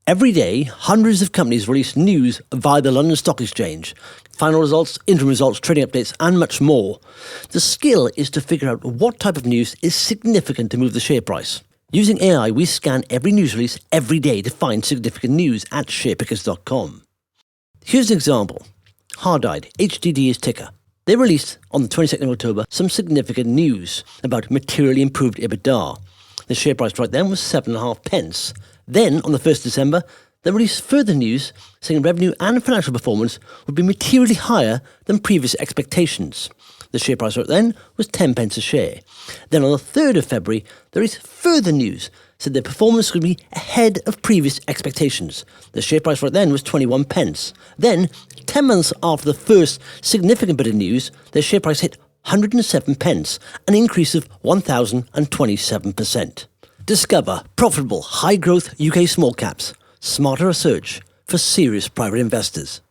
Every day, hundreds of companies release news via the London Stock Exchange, final results, interim results, trading updates, and much more. The skill is to figure out what type of news is significant to move the share price. Using AI, we scan every news release every day to find significant news at sharepickers.com. Here's an example. Hardide, HDD is ticker. They released on the 22nd of October some significant news about materially improved EBITDA. The share price right then was 7.5 pence. Then, on the 1st of December, they released further news saying revenue and financial performance would be materially higher than previous expectations. The share price right then was 10 pence a share. Then on the 3rd of February, there is further news said their performance would be ahead of previous expectations. The share price right then was 21 pence. Then, 10 months after the first significant bit of news, their share price hit 107 pence, an increase of 1,027%. Discover profitable, high-growth UK small caps. Smarter research for serious private investors.